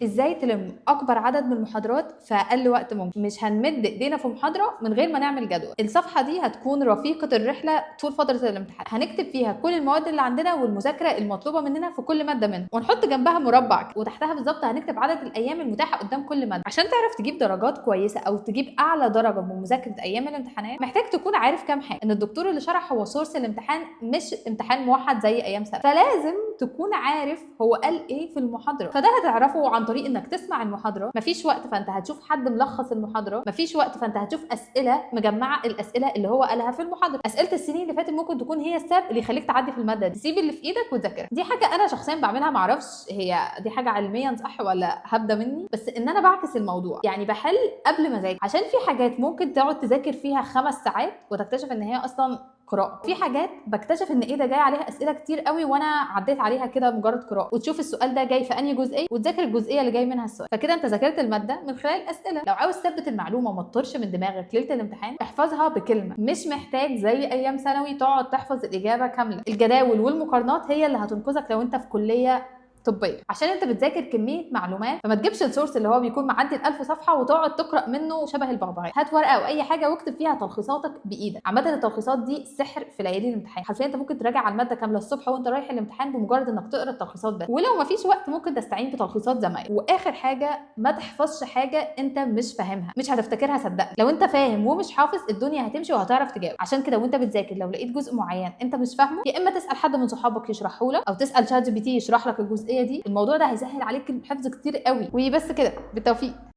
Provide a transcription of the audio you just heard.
ازاي تلم اكبر عدد من المحاضرات في اقل وقت ممكن. مش هنمد ايدينا في محاضره من غير ما نعمل جدول. الصفحه دي هتكون رفيقه الرحله طول فتره الامتحان، هنكتب فيها كل المواد اللي عندنا والمذاكره المطلوبه مننا في كل ماده منهم، ونحط جنبها مربع وتحتها بالظبط هنكتب عدد الايام المتاحه قدام كل ماده. عشان تعرف تجيب درجات كويسه او تجيب اعلى درجه من مذاكره ايام الامتحانات، محتاج تكون عارف كام حاجه. ان الدكتور اللي شرح هو سورس الامتحان، مش امتحان موحد زي ايام سنه، فلازم تكون عارف هو قال ايه في المحاضره. فده هتعرفه عن طريق انك تسمع المحاضره. مفيش وقت فانت هتشوف حد ملخص المحاضره، مفيش وقت فانت هتشوف اسئله مجمعه الاسئله اللي هو قالها في المحاضره. اسئله السنين اللي فاتت ممكن تكون هي السبب اللي يخليك تعدي في الماده دي. سيب اللي في ايدك وذاكرها. دي حاجه انا شخصيا بعملها، معرفش هي دي حاجه علميا صح ولا هبده مني، بس ان انا بعكس الموضوع. يعني بحل قبل ما اذاكر، عشان في حاجات ممكن تقعد تذاكر فيها 5 ساعات وتكتشف ان هي اصلا قراءه. في حاجات بكتشف ان ايه ده جاي عليها اسئله كتير قوي وانا عديت عليها كده مجرد قراءه، وتشوف السؤال ده جاي في انهي جزئيه وتذاكر الجزئيه اللي جاي منها السؤال. فكده انت ذاكرت الماده من خلال الاسئله. لو عاوز تثبت المعلومه وما تطرش من دماغك ليله الامتحان، احفظها بكلمه. مش محتاج زي ايام ثانوي تقعد تحفظ الاجابه كامله. الجداول والمقارنات هي اللي هتنقذك لو انت في كليه طبيه، عشان انت بتذاكر كميه معلومات. فما تجيبش السورس اللي هو بيكون معدي ال1000 صفحه وتقعد تقرا منه شبه البغبغاء. هات ورقه او اي حاجه واكتب فيها تلخيصاتك بايدك. عامه التلخيصات دي سحر في ليالي الامتحان. حرفيا انت ممكن تراجع على الماده كامله الصبح وانت رايح الامتحان بمجرد انك تقرا التلخيصات بس. ولو ما فيش وقت ممكن تستعين بتلخيصات زمايل. واخر حاجه، ما تحفظش حاجه انت مش فاهمها، مش هتفتكرها صدقني. لو انت فاهم ومش حافظ الدنيا هتمشي وهتعرف تجاوب. عشان كده وانت بتذاكر لو لقيت جزء معين انت مش فاهمه، يا اما تسال حد من صحابك يشرحه لك، او تسال شات جي بي تي يشرح لك الجزئيه دي. الموضوع ده هيسهل عليك الحفظ كتير قوي. وبس كده، بالتوفيق.